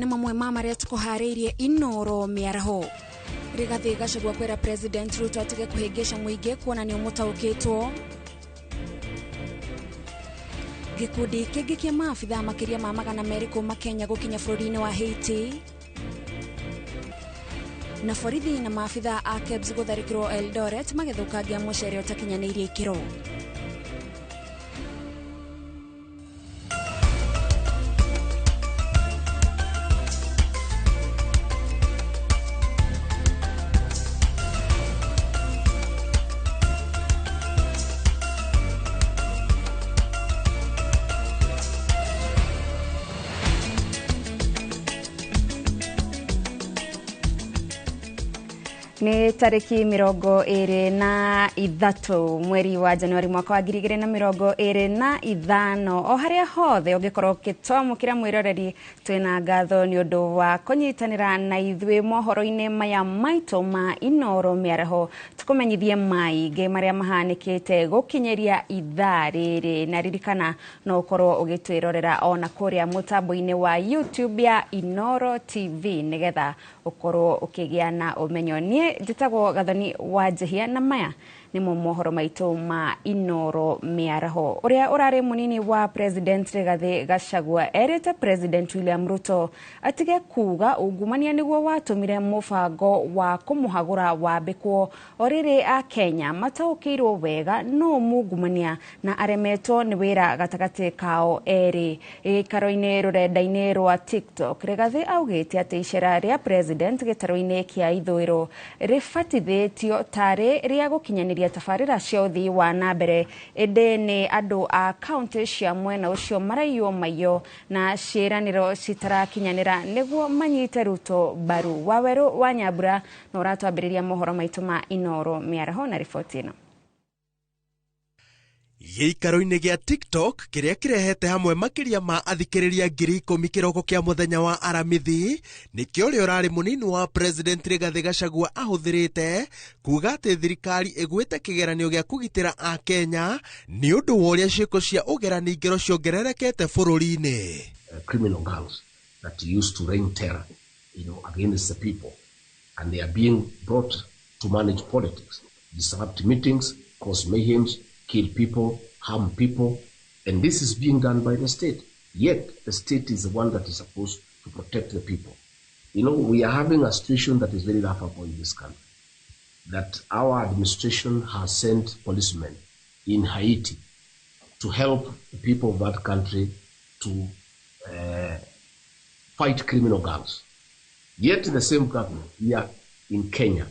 mamwe maria tukuhariirie Inoro miaraho. Rigathi Gachagua kwera President Ruto atige kuhegesha muingi kuonania mutaukitwo. Gikundi kingi kia maafitha makiria ma magana meri kuma Kenya gukinya bururi-ini wa Haiti. Na borithi na maafitha a KEBS gutharikirwo Eldoret magithukangia mucere utakinyanirie ikiro. Ni tariki 23 mweri wa Januari mwaka wa 2025 o haria hothe ungikorwo kitwamukira mwiroreri twina ngatho ni undu wa kunyitanira na ithwe mohoro-ini maya maito ma Inoro miaraho tukumenyithie maingi maria mahanikite gukinyeria ithaa riri na ririkana no ukorwo ugitwirorera ona kuria mutambo-ini wa YouTube ya Inoro TV nigetha ukorwo ukigia na umenyo. Nie njitagwo Gathoni wa Njihia na maya ni mohoro maito ma Inoro miaraho. Uria urari munini wa President Rigathi Gachagua erete President William Ruto atige kuga ungumania niguo watumire mubango wa kumuhagura wambikwo oriri a Kenya mataukirwo wega no mungumania na aremetwo ni wira gatagati kao eri. Ikaro-ini rurenda-ini rwa TikTok Rigathi augite ati icera ria President gitaro-ini kia ithwiro rifatithitio tari ria gukinyaniria tafarira cia uthii wa nambere ende ni andu a county cia mwena ucio maraiywo mayo na ciraniro citarakinyanira niguo manyite Ruto baru. Waweru wa Nyambura na uratwambiriria mohoro maitu ma Inoro miaraho na riboti ino. Gĩikaro-inĩ gĩa TikTok kĩrĩa kĩrehete hamwe makiria ma athikĩrĩria 10,000 kĩroko kĩa mũthenya wa aramithi nĩkĩo ũrĩa ũrarĩ mũnini wa President Rigathi Gachagua ahũthĩrĩte kuga atĩ thirikari ĩgwĩte kĩgeranio gĩa kũgitĩra a Kenya nĩ ũndũ wa ũrĩa ciĩko cia ũgerani ngero ciongererekete bũrũri-inĩ. Criminal gangs that used to reign terror, against the people, and they are being brought to manage politics, disrupt meetings, cause mayhem, kill people, harm people, and this is being done by the state. Yet, the state is the one that is supposed to protect the people. We are having a situation that is very laughable in this country, that our administration has sent policemen in Haiti to help the people of that country to fight criminal gangs. Yet, the same government here in Kenya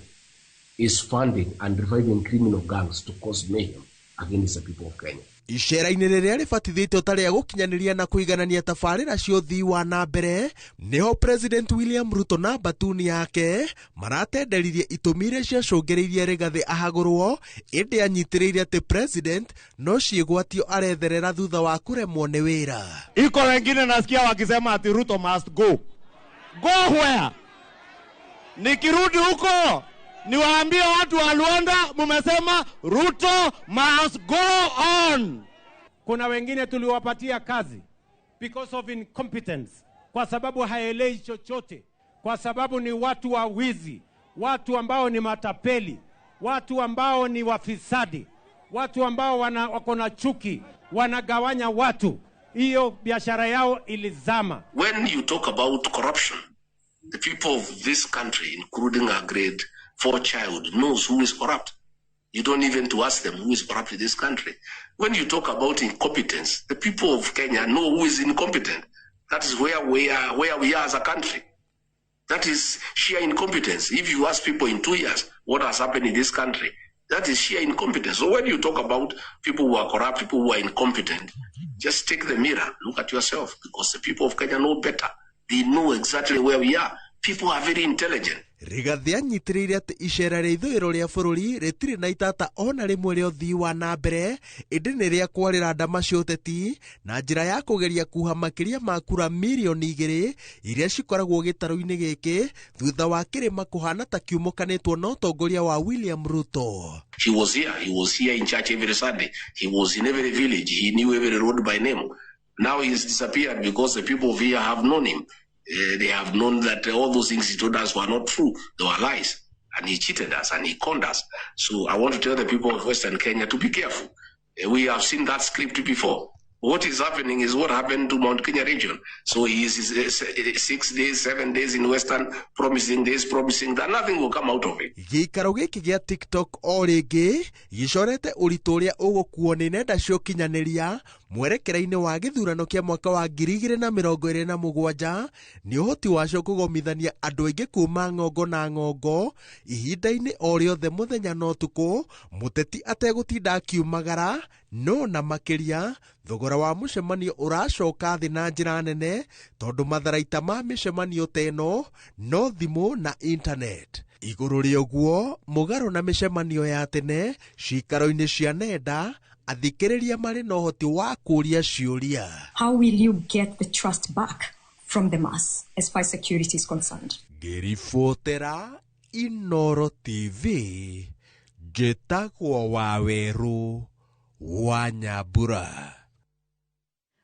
is funding and reviving criminal gangs to cause mayhem against the people of Kenya. Icera-inĩ rĩrĩa rĩbatithĩtio ta rĩa gũkinyanĩria na kũiganania tabarĩra cia ũthii wa na mbere niho President William Ruto na batuni yake maratenderirie itũmi iria ciacũngĩrĩirie Rigathi ahagũrwo ĩndĩ anyitĩrĩire atĩ President no ciĩgwatio aretherera thutha wa kũremwo nĩ wĩra. Iko wengine nasikia wakisema ati Ruto must go. Go where? Nikirudi huko niwaambie watu wa Luanda mumesema Ruto must go on. Kuna wengine tuliwapatia kazi because of incompetence, kwa sababu haelewi chochote, kwa sababu ni watu wa wizi, watu ambao ni matapeli, watu ambao ni wafisadi, watu ambao wako na chuki, wanagawanya watu. Hiyo biashara yao ilizama. When you talk about corruption, the people of this country, including our grade 4 child, knows who is corrupt. You don't even to ask them who is corrupt in this country. When you talk about incompetence, the people of Kenya know who is incompetent. That is where we are as a country. That is sheer incompetence. If you ask people in 2 years what has happened in this country, that is sheer incompetence. So when you talk about people who are corrupt, people who are incompetent, just take the mirror, look at yourself, because the people of Kenya know better. They know exactly where we are. People are very intelligent. Rigathi anyitĩrĩire atĩ icera rĩa ithũĩro rĩa bũrũri rĩtirĩ na itata ona rĩmwe rĩa ũthii wa na mbere ĩndĩ nĩ rĩa kwarĩra ndama cia ũteti na njĩra ya kũgeria kuha makĩria ma kura mirioni 2 iria cikoragwo gĩtarũ-inĩ gĩkĩ thutha wa kĩrĩma kũhana ta kiumũkanĩtwo na ũtongoria wa William Ruto. He was here in church every Sunday. He was in every village. He knew every road by name. Now he's disappeared because the people of here have known him. They have known that all those things he told us were not true. They were lies. And he cheated us and he conned us. So I want to tell the people of Western Kenya to be careful. We have seen that script before. What is happening is what happened to Mount Kenya region. So he is 6 days, 7 days in Western, promising this, promising that. Nothing will come out of it. Gĩikaro gĩkĩ gĩa TikTok o rĩngĩ gĩcorete ũritũ ũrĩa ũgũkuo nĩ nenda cia ũkinyanĩria mwerekera-inĩ wa gĩthurano kĩa mwaka wa 2027 nĩ ũhoti wacio kũgomithania andũ aingĩ kuma ng'ongo na ng'ongo ihinda-inĩ o rĩothe mũthenya na ũtukũ, mũteti ategũtinda akiumagara, no na makĩria thogora wa mũcemanio ũracoka thĩ na njĩra nene tondũ matharaita ma mĩcemanio teno no thimũ na internet. Igũrũ rĩa ũguo, mũgarũ na mĩcemanio ya tene ciikaro-inĩ cia nenda, athikĩrĩria marĩ na ũhoti wa kũũria ciũria. How will you get the trust back from the mass as far as security is concerned? Ngĩribotera Inooro TV, njĩtagwo Waweru wa Nyambura.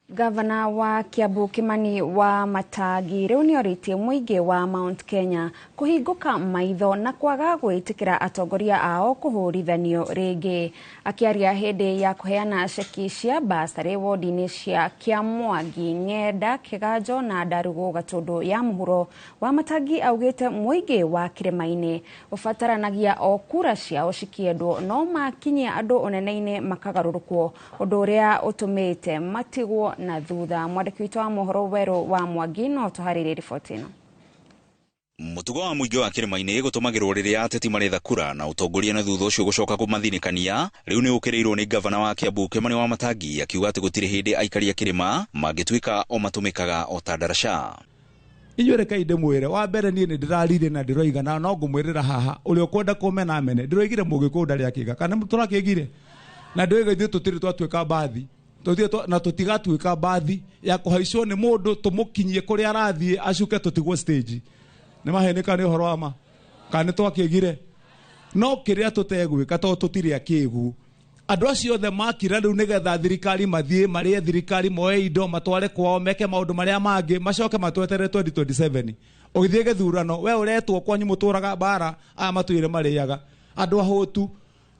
Gavana wa Kiambu Kimani Wamatangi rĩu nĩorĩtie mũingĩ wa Mount Kenya kũhingũka maitho na kwaga gwĩtĩkĩra atongoria ao kũhũrithanio rĩngĩ. Akĩaria hĩndĩ ya kũheana ceki cia basarĩ wodi-inĩ cia Kĩamwangi, Ng'enda, Kĩganjo na Ndarugu Gatũndũ ya mũhuro, Wamatangi augĩte mũingĩ wa Kĩrĩma-inĩ ũbataranagia o kura ciao cikĩendwo no makinyia andũ ũnene-inĩ makagarũrũkwo, ũndũ ũrĩa ũtũmĩte matigwo na thutha. Mwandĩki witũ wa mohoro Werũ wa Mwangi no tũharĩrie riboti ĩno. Mũtugo wa mũingĩ wa Kĩrĩma-inĩ gũtũmagĩrwo rĩrĩa ateti maretha kura na ũtongoria na thutha ũcio gũcoka kũmathinĩkania, rĩu nĩ ũkĩrĩirwo nĩ gavana wa Kiambu Kimani Wamatangi akiuga atĩ gũtirĩ hĩndĩ aikari a Kĩrĩma mangĩtuĩka o matũmĩkaga o ta ndaraca. Inyuĩ rekei ndĩmwĩre, wa mbere niĩ nĩ ndĩrarire na ndĩroigana no ngũmwĩrĩra haha ũrĩa ũkwenda kũmena amene, ndĩroigire mũgĩkũyũ ndarĩ akĩga kana tũrakĩgire na ndĩroiga ithuĩ tũtirĩ twatuĩka mbathi na tũtigatuĩka mbathi ya kũhaicwo nĩ mũndũ tũmũkinyie kũrĩa arathiĩ acuke tũtigwo stage. Nĩ mahenĩka nĩ ũhoro wa ma kana twakĩgire no kĩrĩa tũtegwĩka tondũ tũtirĩ akĩgu. Andũ acio othe makira rĩu nĩgetha thirikari mathiĩ marĩe thirikari moe indo matware kwao meke maũndũ marĩa mangĩ macoke matweterere 2027. Ũgĩthiĩ gĩthurano we ũretwo kwanyu mũtũraga bara aya matwĩre marĩaga andũ ahũtu.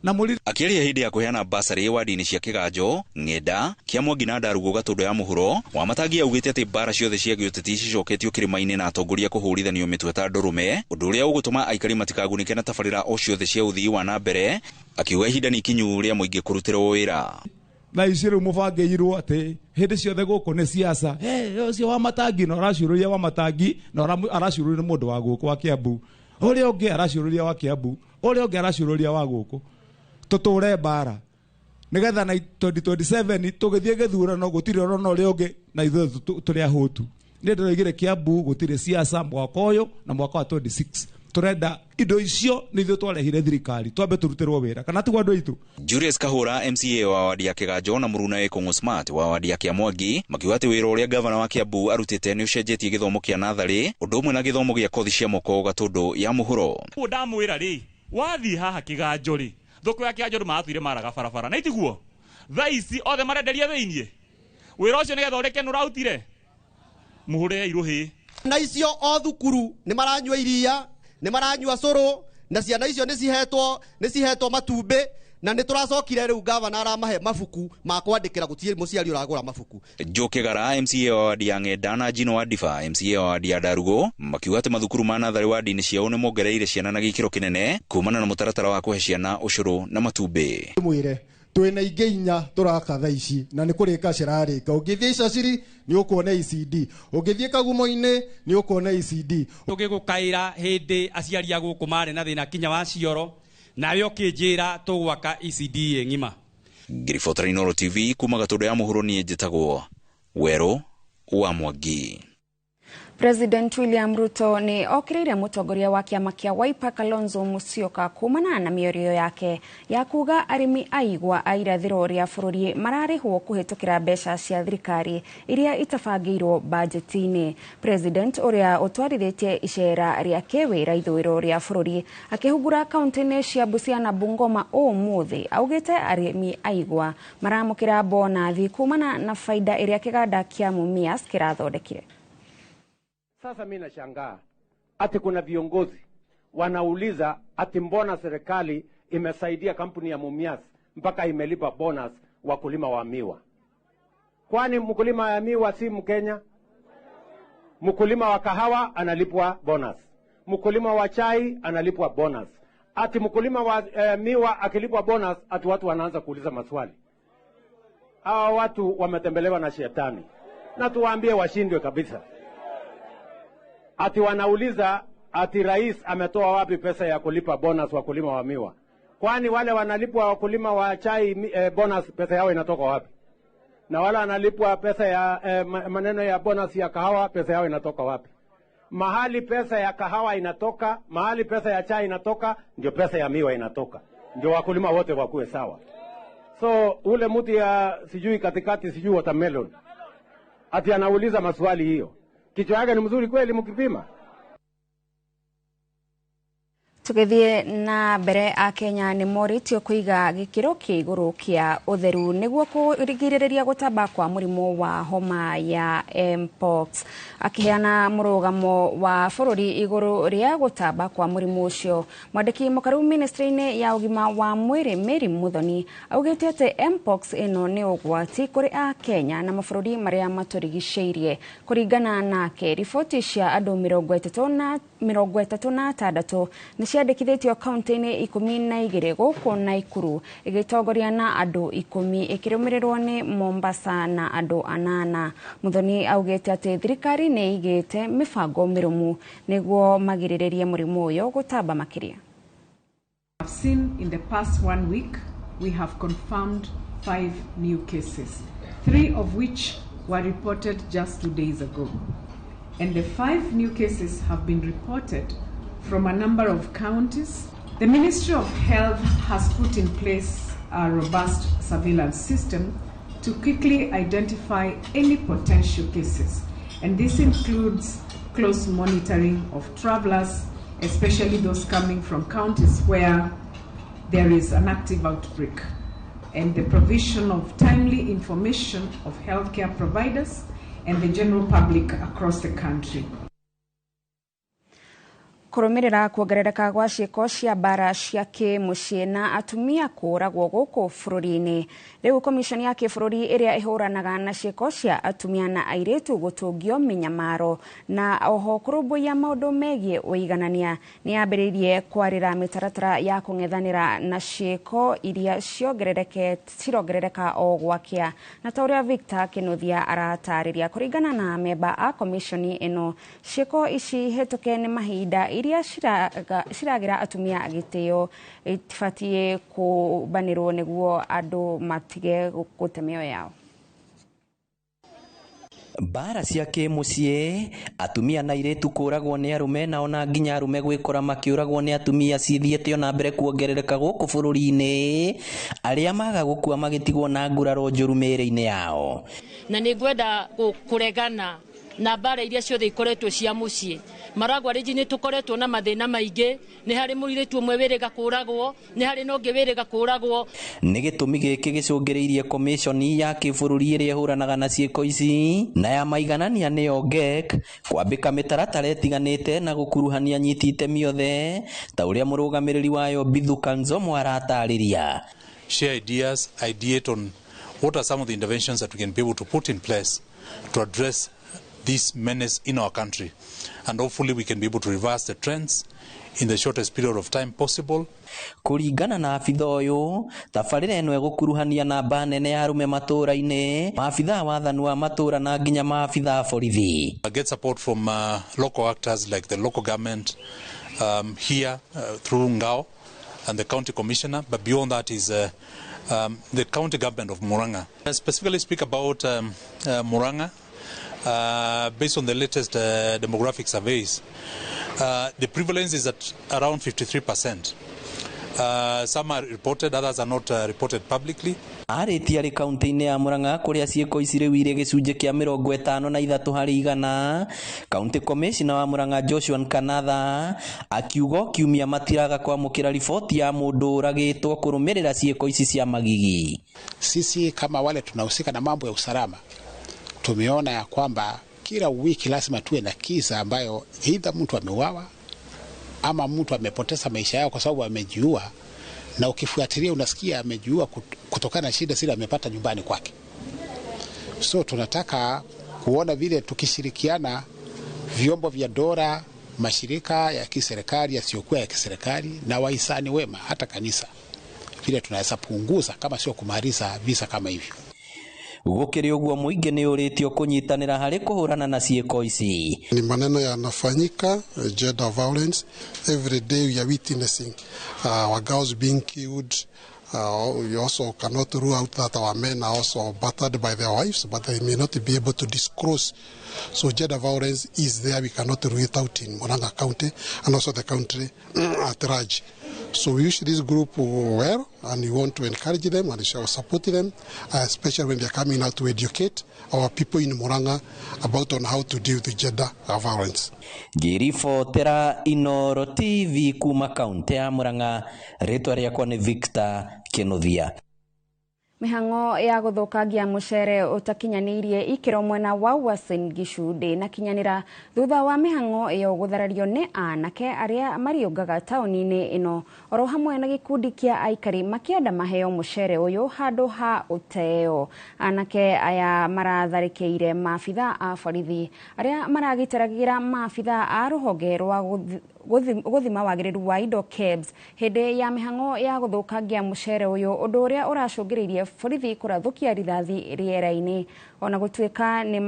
Akĩaria hĩndĩ ya kũheana basarĩ wadi-inĩ cia Kĩganjo, Ng'enda, Kĩamwangi na Ndarugu Gatũndũ ya mũhuro, Wamatangi augĩte atĩ mbara ciothe cia gĩũteti cicoketio Kĩrĩma-inĩ na atongoria kũhũrithanio mĩtwe ta ndũrũme, ũndũ ũrĩa ũgũtũma aikari matikagunĩke na tabarĩra o ciothe cia ũthii wa na mbere, akiuga ihinda nĩ ikinyu rĩa mũingĩ kũrutĩrwo wĩra. Na ici rĩu mũbangĩirwo atĩ hĩndĩ ciothe gũkũ nĩ siasa. Ũcio Wamatangi na ũraciũrũria Wamatangi na araciũrũria nĩ mũndũ wa gũkũ wa Kiambu, ũrĩa ũngĩ araciũrũria wa Kiambu, ũrĩa ũngĩ araciũrũria wa gũkũ. Tũtũre bara nĩgetha na 2027 tũgĩthiĩ gĩthurano gũtirĩ orona ũrĩa ũngĩ na ithuĩ tũrĩ ahũtu. Nĩ ndĩroigire Kiambu gũtirĩ siasa mwaka ũyũ na mwaka wa 26. Tũrenda indo icio nĩ ithuĩ twarehire thirikari twambe tũrutĩrwo wĩra kana tigwa andũ aitũ. Julius Kahũra MCA wa wadi ya Kĩganjo na Mũruna Ekũng'ũ Smart wa wadi ya Kĩamwangi makiuga atĩ wĩra ũrĩa gavana wa Kiambu arutĩte nĩ ũcenjetie gĩthomo kĩa natharĩ ũndũ ũmwe na gĩthomo gĩa kothi cia moko Gatũndũ ya mũhuro. Ndamwĩra rĩ wathiĩ haha Kĩganjo rĩ thoko ya Kĩganjo maatuire maraga barabara na itiguo thaa ici othe marenderia thĩinĩ wĩra ũcio nĩgetha ũreke nũrautire mũhũre iruhĩ na icio o thukuru nĩ maranyua iria nĩ maranyua cũrũ na ciana icio nĩ cihetwo matumbĩ na nĩ tũracokire rĩu gavana aramahe mabuku ma kwandĩkĩra gũtirĩ mũciari ũragũra mabuku. Joe Kĩgara MCA wa wadi ya Ng'enda na Njino wa Ndiba MCA wa wadi ya Ndarugu makiuga atĩ mathukuru ma natharĩ wadi-inĩ ciao nĩ mongereire ciana na gĩkĩro kĩnene kumana na mũtaratara wa kũhe ciana ũcũrũ na matumbĩ. Mwĩre twĩna ingĩ inya tũraka thaa ici na nĩ kũrĩka cirarĩka. Ũngĩthiĩ Icaciri nĩ ũkuona ECD, ũngĩthiĩ Kagumo-inĩ nĩ ũkuona ECD. Tũgĩgũkaĩra hĩndĩ aciari a gũkũ marĩ na thĩna kinya wa cioro nawe ũkĩnjĩra tũgwaka ECD ng'ima. Ngĩribotera Inooro TV kuma Gatũndũ ya mũhuro niĩ njĩtagwo Werũ wa Mwangi. President William Ruto ni okĩrĩire mũtongoria wa kĩama kĩa Wiper Kalonzo Musyoka kumana na mĩario yake ya kuga arĩmi aigwa a irathĩro rĩa bũrũri mararĩhwo kũhĩtũkĩra mbeca cia thirikari iria itabangĩirwo bajeti-inĩ. President ũrĩa ũtwarithĩtie icera rĩa kĩwĩra ithũĩro rĩa bũrũri akĩhungura kaunti-inĩ cia Busia na Bungoma ũmũthĩ augĩte arĩmi aigwa maramũkĩra bonathi kumana na faida iria kĩganda kĩa Mumias kĩrathondekire. Sasa mimi nashangaa ati kuna viongozi wanauliza ati mbona serikali imesaidia kampuni ya Mumias mpaka imelipa bonus wakulima wa miwa. Kwani mkulima wa miwa si Mkenya? Mkulima wa kahawa analipwa bonus. Mkulima wa chai analipwa bonus. Ati mkulima wa miwa akilipwa bonus, ati watu wanaanza kuuliza maswali. Hawa watu wametembelewa na shetani. Na tuwaambie washindwe kabisa. Ati wanauliza ati rais ametoa wapi pesa ya kulipa bonus wakulima wa miwa. Kwani wale wanalipwa wakulima wa chai bonus pesa yao inatoka wapi? Na wale wanalipwa pesa ya maneno ya bonus ya kahawa pesa yao inatoka wapi? Mahali pesa ya kahawa inatoka, mahali pesa ya chai inatoka, ndio pesa ya miwa inatoka. Ndio wakulima wote wakuwe sawa. So ule mtu ya sijui katikati sijui watermelon ati anauliza maswali hiyo. Kichwa yake ni mzuri kweli mkipima? Tugithie na mbere a Kenya ni moritio kuiga gikiro kia iguru kia utheru niguo kurigiriria gutamba kwa murimu wa homa ya mpox. Akiheana murugamo wa bururi iguru ria gutamba kwa murimu ucio, mwandiki mukaru ministry-ini ya ugima wa mwiri Mary Muthoni augite ati mpox ino ni ugwati kuri a Kenya na mabururi maria maturigiceirie. Kuringana nake, riboti cia andu 36 ni ciandikithitio kaunti-ini 12 guku Naikuru igitongoria na andu 10 ikirumirirwo ni Mombasa na andu 8. Muthoni augite ati thirikari ni igite mibango mirumu niguo magiriririe murimu uyu gutamba makiria. I've seen in the past 1 week we have confirmed 5 new cases, 3 of which were reported just 2 days ago. And the 5 new cases have been reported from a number of counties. The Ministry of Health has put in place a robust surveillance system to quickly identify any potential cases. And this includes close monitoring of travelers, especially those coming from counties where there is an active outbreak, and the provision of timely information of healthcare providers and the general public across the country. Kurumirira kuongerereka gwa ciiko cia mbara cia kimucii na atumia kuragwo guku bururi-ini, riu komishoni ya kibururi iria ihuranaga na ciiko cia atumia na airitu gutungio minyamaro na oho kurumbuia maundu megie uiganania ni yambiririe kwarira mitaratara ya kung'ethanira na ciiko iria cirongerereka o gwakia. Na ta uria Victor Kinuthia aratariria, kuringana na memba a komishoni ino, ciiko ici hituke ni mahinda iria shiragira atumia agiteo itifatie kubanirwo niguo andu matige gute mioyo yao. Bara cia kimucii, atumia na airitu kuragwo ni arume na ona nginya arume gwikora makiuragwo ni atumia cithiete ona mbere kuongerereka guku bururi-ini, aria maga gukua magitigwo na nguraro njuru mĩĩrĩ-inĩ yao. Na ningwenda kuregana na bara iria ciothe ikoretwo cia mucii. Maragwa rĩngĩ nĩ tukoretwo na mathĩna maingĩ, nĩ harĩ mũirĩtu ũmwe wĩrĩga kũragwo, nĩ harĩ na ũngĩ wĩrĩga kũragwo. Nĩ gĩtũmi gĩkĩ gĩcũngĩrĩirie komishoni ya kĩbũrũri ĩrĩa ĩhũranaga na ciĩko ici na ya maiganania nĩyo GEC kwambĩka mĩtaratara ĩtiganĩte na gũkuruhania anyiti itemi othe, ta ũrĩa mũrũgamĩrĩri wayo Bithu Kanzomo aratarĩria. Share ideas, ideate on what are some of the interventions that we can be able to put in place to address this menace in our country, and hopefully we can be able to reverse the trends in the shortest period of time possible. Kuringana na afitha uyu, tabarĩra ĩno ĩgũkuruhania namba nene ya arume matũra-inĩ, maabitha wathani wa matũra na nginya maabitha borithi. Get support from local actors like the local government here through Ngao and the county commissioner, but beyond that is the county government of Murang'a. I specifically speak about Murang'a. Based on the latest demographic surveys, the prevalence is at around 53%. Some are reported, others are not reported publicly. Arĩti arĩ kaunti-inĩ ya Murang'a kũrĩa ciĩko ici rĩu irĩ gĩcunjĩ kĩa 53 harĩ 100. County Commissioner wa Murang'a Joshua Nkanatha akiuga kiumia matiraga kwamũkĩra riboti ya mũndũ ũragĩtwo kũrũmĩrĩra ciĩko ici cia magigi. Sisi kama wale tunahusika na mambo ya usalama tumeona ya kwamba kila wiki lazima tuwe na kisa ambayo either mtu ameuawa ama mtu amepoteza maisha yao kwa sababu amejiua, na ukifuatilia unasikia amejiua kutokana na shida zile amepata nyumbani kwake. So tunataka kuona vile tukishirikiana vyombo vya dola, mashirika ya kiserikali, yasiyokuwa ya kiserikali na wahisani wema, hata kanisa, vile tunaweza punguza kama sio kumaliza visa kama hivyo. Gukiri uguo muingi ni uritio kunyitanira hari kuhurana na ciiko ici. Ni maneno yanafanyika, gender violence. Every day we are witnessing our girls being killed. We also cannot rule out that our men are also battered by their wives, but they may not be able to disclose. So gender violence is there. We cannot rule it out in Murang'a County and also the country at large. So we wish this group well, and we want to encourage them and shall support them, especially when they are coming out to educate our people in Murang'a about on how to deal with gender violence. Ngiribotera Inooro TV kuma kaunti ya Murang'a, ritwa riakwa ni Victor Kinuthia. Mihango ya guthukangia mucere utakinyanirie ikiro mwena wa Uasin Gishu na kinyanira thutha wa mihango iyo gutharario ni anake aria mariungaga tauni-ini ino oro hamwe na gikundi kia aikari makienda maheo mucere uyu handu ha uteo. Anake aya maratharikire maabitha a borithi aria maragitiragira maabitha a ruhonge rwa guthima wagiriru wa indo KEBS hindi ya mihango ya guthukangia mucere uyu, undu uria uracungiririe borithi kurathukia rithathi riera-ini. Ona gutuika ni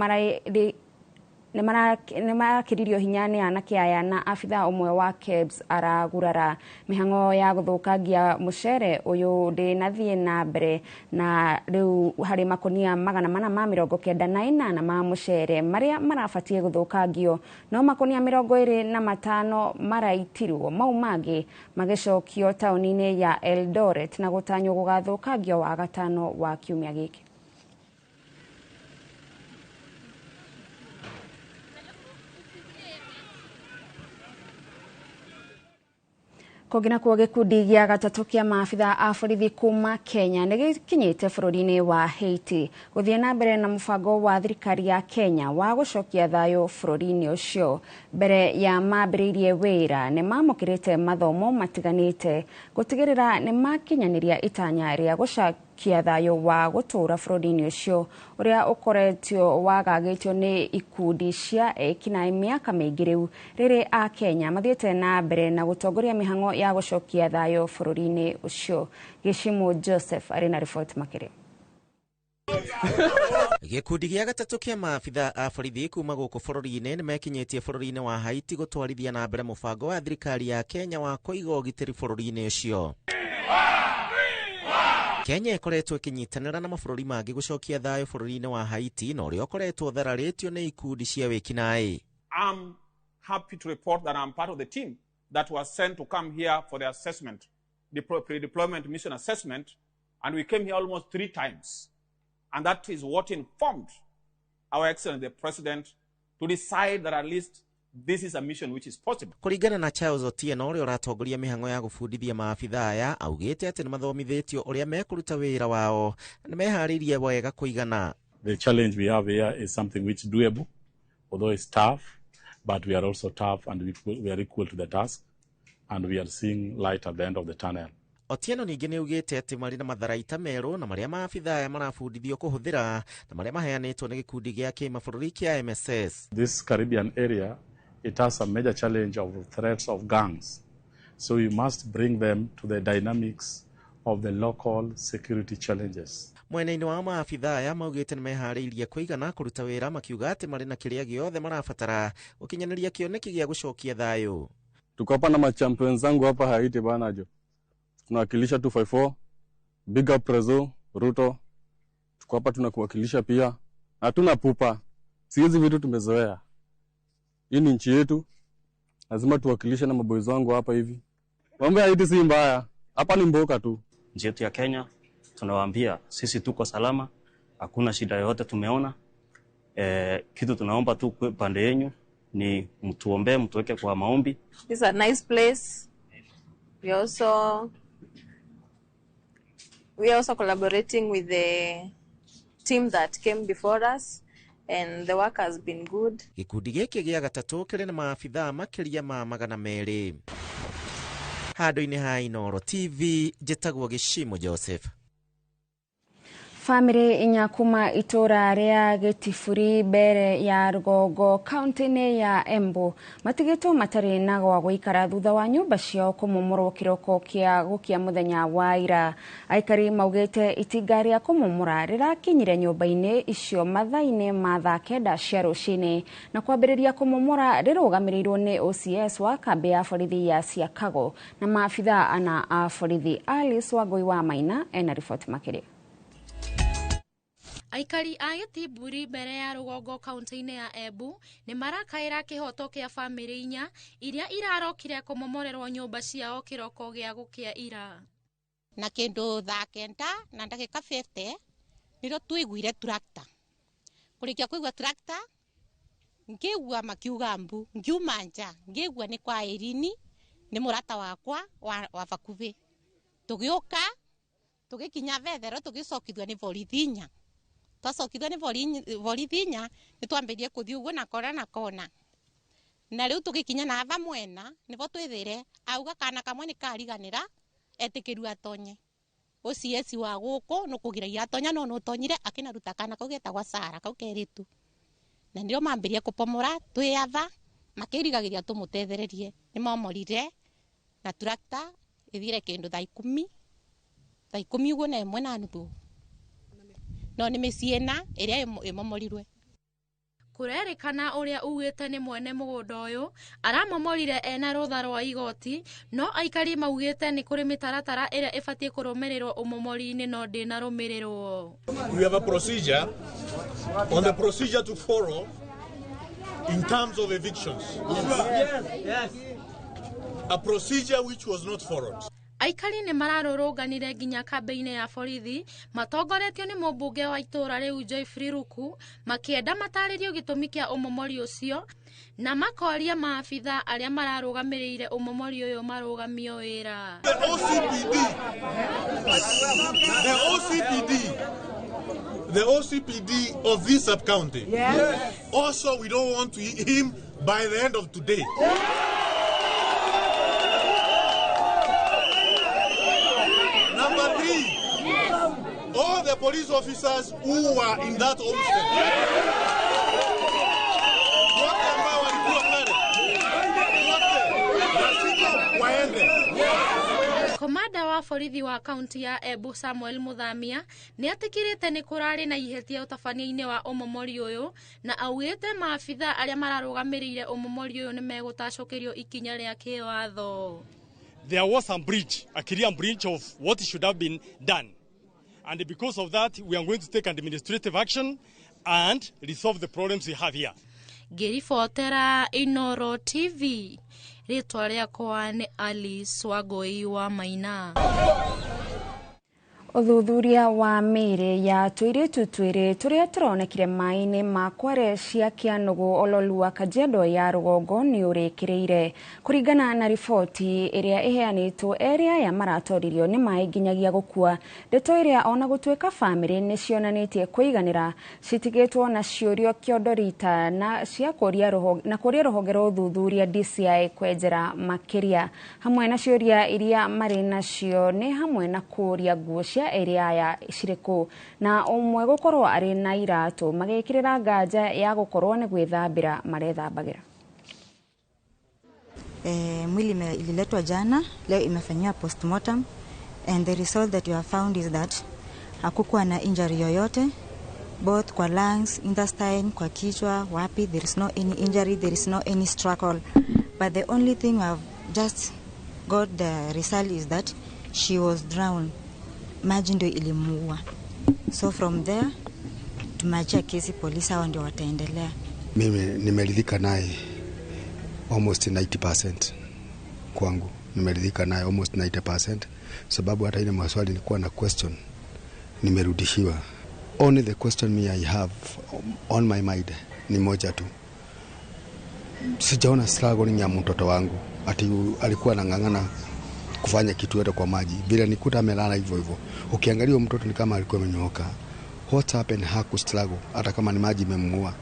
marakiririo hinya ni anake aya na abitha umwe wa KEBS aragurara. Mihango ya guthukangia mucere uyu ndinathie na mbere, na riu hari makonia 498 ma mucere maria marabatie guthukangio, no makonia 25 maraitirwo, mau mangi magicokio tauni-ini ya Eldoret na gutanywo gugathukangio wa gatano wa kiumia giki. Kogina kwa gikundi gia gatatu kia maabitha a borithi kuma Kenya ni gikinyite bururi-ini wa Haiti guthie na mbere na mubango wa thirikari ya Kenya wa gucokia thayo bururi-ini ucio. Mbere ya mambiririe wira ni mamukirite mathomo matiganite gutigirira ni makinyaniria itanya ria gucokia thayo wa gutura bururi-ini ucio uria ukoretio wagagitio ni ikundi cia ekinaĩ miaka mingi riu riri a Kenya mathiete na mbere na gutongoria mihango ya gucokia thayo bururi-ini ucio. Gishimu Joseph ari na report makiri. Gikundi gia gatatu kia maabitha a borithi kuma guku bururi-ini ni mekinyitie bururi-ini wa Haiti gutwarithia na mbere mubango wa thirikari ya Kenya wa kuiga ugitiri bururi-ini ucio. Kenya ikoretwo ikinyitanira na mabũrũri mangi gucokia thayo bururi-ini wa Haiti no rio koretwo thararitio ni ikundi cia wikinaĩ. I'm happy to report that I'm part of the team that was sent to come here for the assessment, the pre-deployment mission assessment, and we came here almost 3 times. And that is what informed our Excellency the President to decide that at least this is a mission which is possible. Kuringana na Charles Otieno uria uratongoria mihango ya gubundithia maabitha aya, augite ati ni mathomithitio uria mekuruta wira wao na meharirie wega kuigana. The challenge we have here is something which is doable, although it's tough, but we are also tough and we are equal to the task, and we are seeing light at the end of the tunnel. Otieno ningi ni ugite ati mari na matharaita meru na maria maabitha aya marabundithio kuhuthira na maria maheanitwo ni gikundi gia kimabũrũri kia MSS. This Caribbean area, it has a major challenge of threats of gangs. So you must bring them to the dynamics of the local security challenges. Mwena-ini wa maabitha aya maugite ni mehariirie kuigana kuruta wira makiuga ati mari na kiria giothe marabatara gukinyaniria kioneki gia gucokia thayo. Tuko hapa na machampions zangu hapa Haiti bana jo. Tunawakilisha 254, Big Up Prezo, Ruto. Tuko hapa tunakuwakilisha pia. Hatuna pupa. Siwezi vitu tumezoea. Hii ni nchi yetu. Lazima tuwakilishe na maboys wangu hapa hivi. Mambo ya Haiti si mbaya. Hapa ni mboka tu. Nchi yetu ya Kenya tunawaambia sisi tuko salama. Hakuna shida yoyote tumeona. Kitu tunaomba tu pande yenu ni mtuombe, mtuweke kwa maombi. This is a nice place. We are also collaborating with the team that came before us, and the work has been good. Gikundi giki gia gatatu kiri na maabitha makiria ma 200. Handu-ini ha Inooro TV, njitagwo Gishimo Joseph. Family inyakuma itora ria Gitifuri mbere ya Rugongo kaunti-ini ya Embu matigitwo matari na gwa guikara thutha wa nyumba ciao kumomorwo kiroko kia gukia muthenya wa ira. Aikari maugite itinga ria kumomora rirakinyire nyumba-ini icio mathaa-ini ma thaa 9 cia rucini na kwambiriria kumomora rirugamirirwo ni OCS wa kambi ya borithi ya Siakago na maabitha ana a borithi. Alice Wangui wa Maina ena riboti makiria. Aikari a Gitiburi mbere ya Rugongo kaunti-ini ya Embu ni marakaira kihoto kia family inya iria irarokire kumomorerwo nyumba ciao kiroko gia gukia ira. Na kindu thaa 9 na ndagika 50 niro tuiguire tractor. Kurikia kuigua tractor ngigua makiuga mbu ngiuma nja ngigua ni kwa Irini ni murata wakwa wa bakuvi. Tugiuka tugikinya Vethero tugisokithwa ni Vorithinya. Twasokithwa ni Vorithinya ni twambirie kuthi uguo na kona na riu tugikinya na ava mwena nivo twithire auga kana kamwe ni kariganira etikiru atonye OCS wa guku no kugira atonya no utonyire akinaruta kana kaugeta gwa Sara kau keritu na ndio mambirie kupomora twiyava makirigagiria tumutethererie ni momorire na tractor ithire kindu thaa 10 uguo na imwe na nuthu no ni misiena iria imomorirwe. Kurerikana uria ugite ni mwene mugunda uyu aramomorire ena rutha rwa igoti no aikari maugite ni kuri mitaratara iria ifatie kurumirirwo umomori-ini no ndina rumirirwo. We have a procedure on the procedure to follow in terms of evictions. Yes. A procedure which was not followed. Aikari ni mararũrũnganire nginya kambi-ini ya borithi matongoretio ni mũmbunge wa itura riu Joyfrey Ruku makienda mataririo gitumi kia umomori ucio na makoria maabitha aria mararũgamĩrĩire umomori uyu marũgamio wĩra. The OCPD of this sub-county. Yes. Also, we don't want him by the end of today. Number 3, all the police officers who were in that homestead. Komanda wa borithi wa kaunti ya Embu Samuel Muthamia ni atikirite ni kurari na ihetia utabania-ini wa umomori uyu na augite maabitha aria mararũgamĩrĩire umomori uyu ni megutacokerio ikinya ria kiwatho. There was a clear breach of what should have been done. And because of that, we are going to take administrative action and resolve the problems we have here. Ngiribotera Inooro TV, ritwa riakwa ni Alice Wangui wa Maina. Uthuthuria wa mĩĩrĩ ya tũirĩtu twĩrĩ tũrĩa tũronekire maĩ-inĩ ma kware cia Kĩanũgũ Ololu wa Kajiado ya Rugongo nĩ ũrĩkĩrĩire. Kũringana na riboti ĩrĩa ĩheanĩtwo, erĩ aya maratoririo nĩ maĩ nginyagia gũkua. Ndeto ĩrĩa ona gũtuĩka bamĩrĩ nĩ cionanĩtie kwĩiganĩra citigĩtwo na ciũrio kĩondorita na cia kũria rũhonge rwa ũthuthuria DCI kwenjera makĩria. Hamwe na ciũria iria marĩ nacio nĩ hamwe na kũria nguo cia area ya Shiriko na umwe gukorwo ari na iratu magekirira nganja ya gukorwo ni gwithambira marethambagĩra. Mwili ililetwa jana, leo imefanywa postmortem and the result that you have found is that hakukuwa na injury yoyote both kwa lungs, intestine, kwa kichwa, wapi, there is no any injury, there is no any struggle, but the only thing we have just got the result is that she was drowned. Maji ndio ilimuua. So from there tumeachia kesi polisi, hao ndio wataendelea. Mimi nimeridhika naye almost 90% kwangu. Nimeridhika naye almost 90% sababu hata ile maswali nilikuwa na question nimerudishiwa. Only the question me I have on my mind ni moja tu. Sijaona struggle ya mtoto wangu. Ati alikuwa anang'ang'ana kufanya kitu yote kwa maji. Bila nikuta amelala hivyo hivyo. Ukiangalia mtoto ni kama alikuwa amenyooka. what happened haku struggle hata kama ni maji imemuua?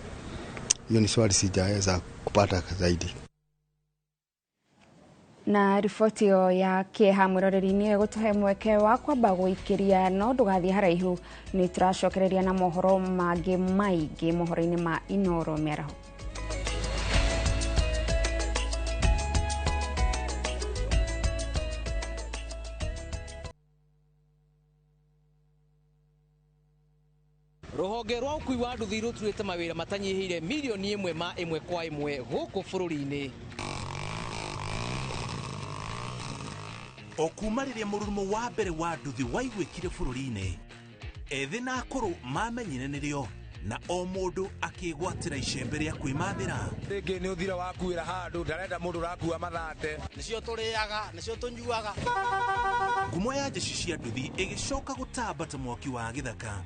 Hiyo ni swali sijaweza kupata zaidi. Na riboti yo ya kieha mwiroreri-ini egutuhe mweke wa kwamba guikiria no ndugathie haraihu ni turacokereria na mohoro mangi maingi mohoro-ini ma Inooro Miaraho. Ruhonge rwa ukui wa nduthi ruturite mawira matanyihire milioni 1 ma 1 kwa 1 guku bururi-ini. Okumarire mururumo wa mbere wa nduthi waigwikire bururi-ini, ethi na akuru mamenyire nirio na o mundu akigwatira icembe ria kwimathira. Ringi ni uthira wakuira handu ndarenda mundu rakua mathate, nicio turiaga nicio tunyuaga. Ngumo ya jeshi cia nduthi igicoka gutambata mwaki wa githaka.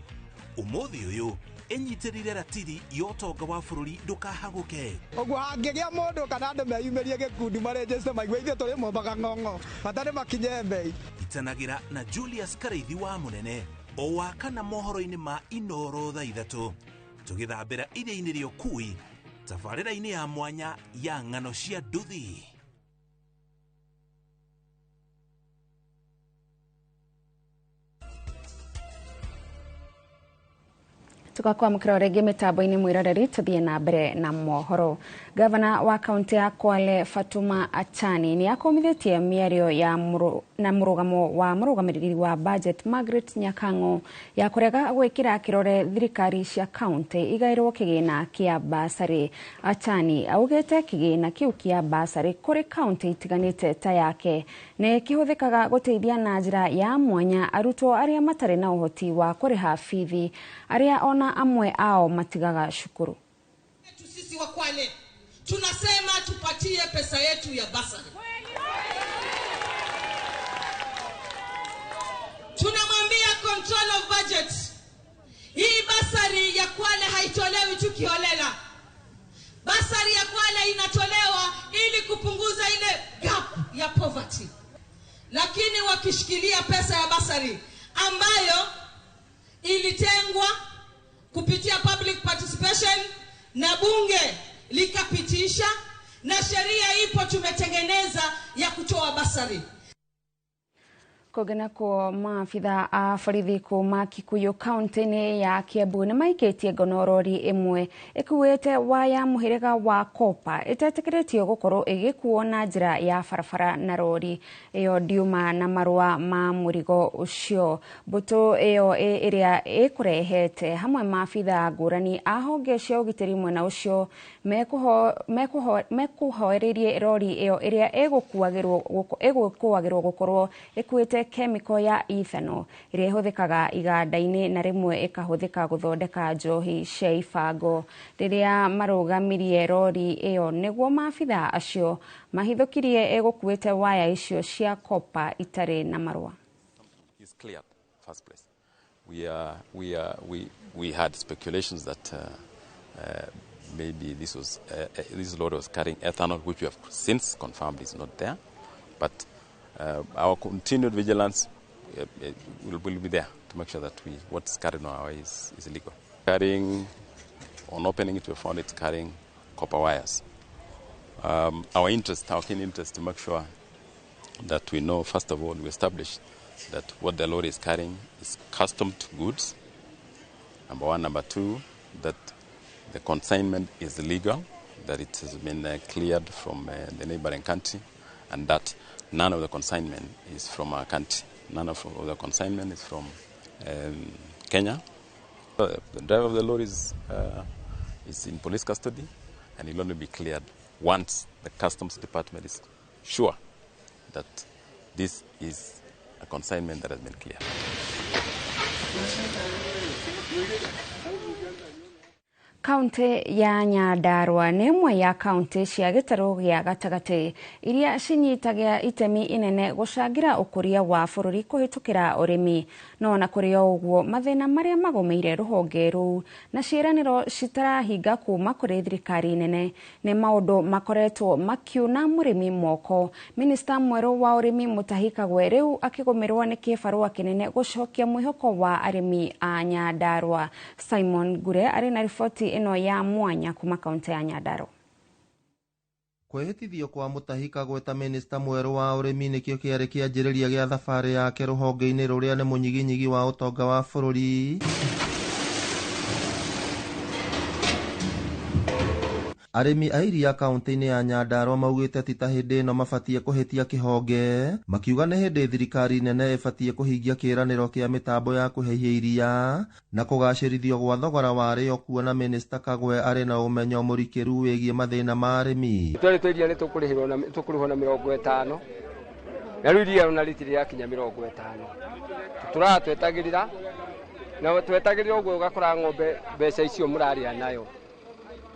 Umuthi uyu enyitirire ratiri yotonga wa bururi ndukahaguke. Ogwo hangigia mundu kana andu meyumirie gikundi marejeste maigwe ithe turi mombaga ng'ong'o batari makinye mbei. Itanagira na Julius Kareithi wa Munene o wakana mohoro-ini ma Inooro thaa 3 tugithambira iria-ini ria ukui tabarĩra-ini ya mwanya ya ng'ano cia nduthi. Tukakwamukira rĩngĩ mitambo-ini mwiroreri tuthie na mbere na mohoro. Gavana wa kaunti ya Kwale Fatuma Achani ni akomithitie miario ya na murugamo wa murugamiriri wa budget Margaret Nyakango ya kurega gwikira kirore thirikari cia kaunti igairwo kigina kia basari. Achani augete kigina kiu kia basari kuri kaunti itiganite ta yake ne kihuthikaga guteithia na njira ya mwanya arutwo aria matari na uhoti wa kuriha fithi aria ona amwe ao matigaga shukuru. Sisi wa Kwale tunasema tupatie pesa yetu ya basari. Tunamwambia control of budget, hii basari ya Kwale haitolewi tu kiholela. Basari ya Kwale inatolewa ili kupunguza ile gap ya poverty. Lakini wakishikilia pesa ya basari ambayo ilitengwa kupitia public participation na bunge likapitisha na sheria ipo tumetengeneza ya kutoa basari. Kogena ko maafitha a borithi kuma Kikuyu kaunti-ini ya Kiambu ni maikitie ngonorori imwe ikuite waya muhiriga wa kopa itetekeretio gukorwo igikuo na njira ya barabara na rori. Iyo ndiuma na marua ma murigo ucio. Mbutu iyo iria ikurehete hamwe maafitha ngurani a honge cia ugitiri mwena ucio mekuhoererie rori iyo iria igukuagirwo gukorwo ikuite chemical ya ethanol iria ihuthikaga iganda-ini na rimwe ikahuthika guthondeka njohi cia ibango. Riria marugamirie rori iyo niguo maafitha acio mahithukirie igukuite waya icio cia kopa itari na marua. Is clear first place. We had speculations that maybe this load was carrying ethanol, which we have since confirmed is not there, but our continued vigilance will be there to make sure that what's carried on our way is illegal. Carrying, on opening it, we found it carrying copper wires. Our keen interest to make sure that we know, first of all, we establish that what the lorry is carrying is customed goods, number one. Number two, that the consignment is legal, that it has been cleared from the neighboring country, and that none of the consignment is from our country. None of the consignment is from Kenya. The driver of the lorry is in police custody, and will only be cleared once the customs department is sure that this is a consignment that has been cleared. Kaunti ya Nyandarua nĩ ĩmwe ya kaunti cia gĩtarũ gĩa gatagatĩ iria cinyitagia itemi inene gũcangira ũkũria wa bũrũri kũhĩtũkĩra ũrĩmi. No na kũrĩ o ũguo mathĩna marĩa magomeire rũhonge rũu na ciĩranĩro citarahinga kuma kũrĩ thirikari nene nĩ maũndũ makoretwo makiuna mũrĩmi moko. Minista mwerũ wa ũrĩmi Mutahi Kagwe rĩu akĩgũmĩrwo nĩ kĩbarũa kĩnene gũcokia mwĩhoko wa arĩmi a Nyandarua. Simon Gure arĩ na riboti ino ya mwanya kuma kaunti ya Nyandarua. Kwĩhĩtithio kwa Mutahi Kagwe ta minista mwerũ wa ũrĩmi nĩkĩo kĩarĩ kĩanjĩrĩria gĩa thabarĩ yake rũhonge-inĩ rũrĩa nĩ mũnyiginyigi wa ũtonga wa bũrũri. Arĩmi a iria kaunti-inĩ ya Nyandarua maugĩte ti ta hĩndĩ ĩno mabatie kũhĩtia kĩhonge, makiuga nĩ hĩndĩ thirikari nene ĩbatie kũhingia kĩĩranĩro kĩa mĩtambo ya kũhehia iria na kũgacĩrithio gwa thogora warĩo, kuona minista Kagwe arĩ na ũmenyo mũrikĩru wĩgiĩ mathĩna ma arĩmi. Twĩrĩtwo iria nĩ tũkũrĩhwo na 50 na rĩu iria ona rĩtirĩ yakinya 50. Tũratwetagĩrĩra na twetagĩrĩra ũguo ũgakora ng'ombe mbeca icio mũrarĩa nayo.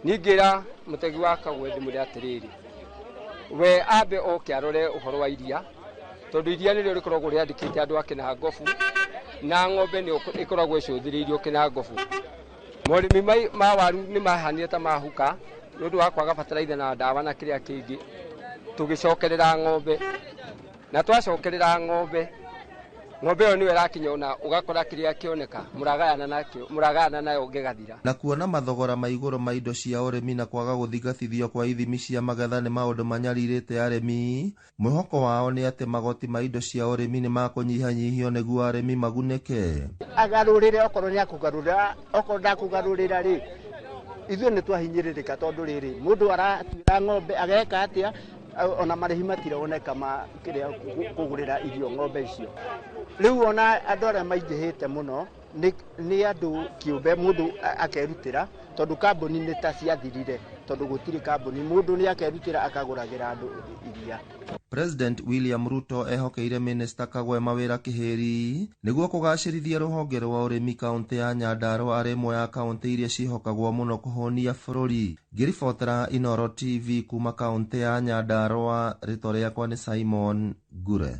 Ningira Mutegi wa Kagwe ndĩmwĩre atĩrĩrĩ, we ambe oke arore ũhoro wa iria, tondũ iria nĩrĩo rĩkoragwo rĩandĩkĩte andũ a Kĩnangobu na ng'ombe nĩ ĩkoragwo ĩcũthĩrĩirio Kĩnangobu. Morĩmi ma waru nĩ mahanire ta mahuka nĩ ũndũ wa kwaga bataraitha na ndawa na kĩrĩa kĩngĩ, tũgĩcokerera ng'ombe na twacokerera ng'ombe ĩyo nĩyo ĩrakinya ona ũgakora kĩrĩa kĩoneka mũragayana nayo gĩgathira. Na kuona mathogora ma igũrũ ma indo cia ũrĩmi na kwaga gũthigathithio kwa ithimi cia magetha nĩ maũndũ manyarirĩte arĩmi, mwĩhoko wao nĩ atĩ magoti ma indo cia ũrĩmi nĩ makũnyihanyihio nĩguo arĩmi magunĩke. Agarũrĩre okorwo nĩ akũgarũrĩra, okorwo ndakũgarũrĩra rĩ, ithuĩ nĩ twahinyĩrĩrĩka tondũ rĩrĩ mũndũ aratuĩra ng'ombe ageka atĩa ona marĩhi matironeka ma kĩrĩa kũgũrĩra irio ng'ombe icio. Rĩu ona andũ arĩa maingĩhĩte mũno nĩ andũ kĩũmbe, mũndũ akerutĩra tondũ kambuni nĩ ta ciathirire, tondũ gũtirĩ kambuni, mũndũ nĩ akerutĩra akagũragĩra andũ iria. President William Ruto ehokeire minista Kagwe mawĩra kĩhĩri nĩguo kũgacĩrithia rũhonge rwa ũrĩmi kaunti ya Nyandarua, arĩ ĩmwe ya kaunti iria cihokagwo mũno kũhũnia bũrũri. Ngĩribotera Inooro TV kuma kaunti ya Nyandarua, rĩtwa rĩakwa nĩ Simon Gure.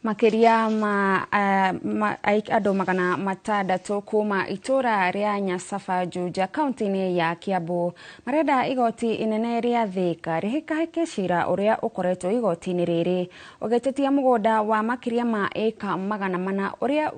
Makiria ma andũ 600 kuma itura rĩa Nyasafa Juja kaunti-inĩ ya Kiambu marenda igoti inene rĩa Thika rĩhĩkahĩke cira ũrĩa ũkoretwo igoti-inĩ rĩrĩ ũgĩtetia mũgũnda wa makiria ma eka 400 ũrĩa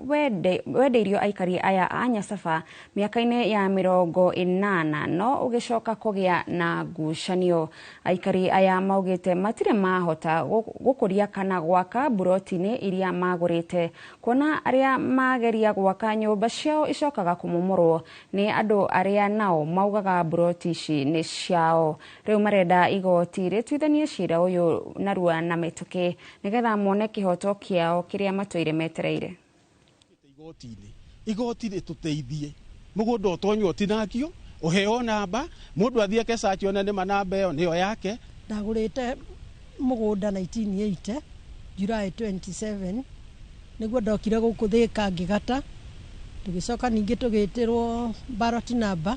wendeirio aikari aya a Nyasafa mĩaka-inĩ ya 80 no ũgĩcoka kũgĩa na ngucanio. Aikari aya maugĩte matirĩ mahota gũkũria kana gwaka buroti-inĩ iria magũrĩte, kuona arĩa mageria gwaka nyũmba ciao icokaga kũmomorwo nĩ andũ arĩa nao maugaga buroti ici nĩ ciao. Rĩu marenda igoti rĩtuithanie cira ũyũ narua na mĩtũkĩ nĩgetha mone kĩhoto kĩao kĩrĩa matũire metereire. Igoti rĩtũteithie mũgũnda ũtonywo ũtinangio ũheo namba, mũndũ athiĩ akecachi one nĩma namba ĩyo nĩyo yake. Ndagũrĩte mũgũnda 1980 July 27 nĩguo ndokire gũkũ Thika ngĩgata, tũgĩcoka ningĩ tũgĩtĩrwo ballot number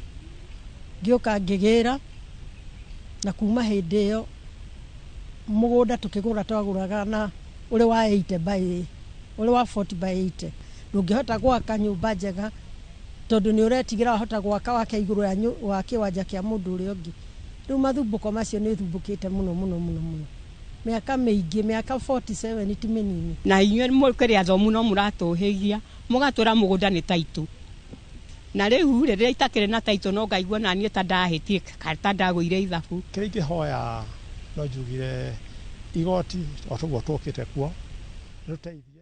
ngĩũka ngĩgĩra, na kuma hĩndĩ ĩyo mũgũnda tũkĩgũra twagũraga na ũrĩ wa 40 by 80 ndũngĩhota gwaka nyũmba njega tondũ nĩ ũretigĩra wahota gwaka wake igũrũ wa kĩwanja kĩa mũndũ ũrĩa ũngĩ. Rĩu mathumbũko macio nĩ thumbũkĩte mũno mĩaka mĩingĩ, mĩaka 47 ti mĩnini. Na inyuĩ mũkĩrĩ athomu no mũratũhĩgia mũgatwĩra mũgũnda nĩ taitũ, na rĩu rĩrĩa itakĩrĩ na taitũ no ngaigua na niĩ ta ndahĩtie ta ndagũire ithabu. Kĩrĩa ingĩhoya no njugire igoti o tũguo tũkĩte kuo rĩteithie.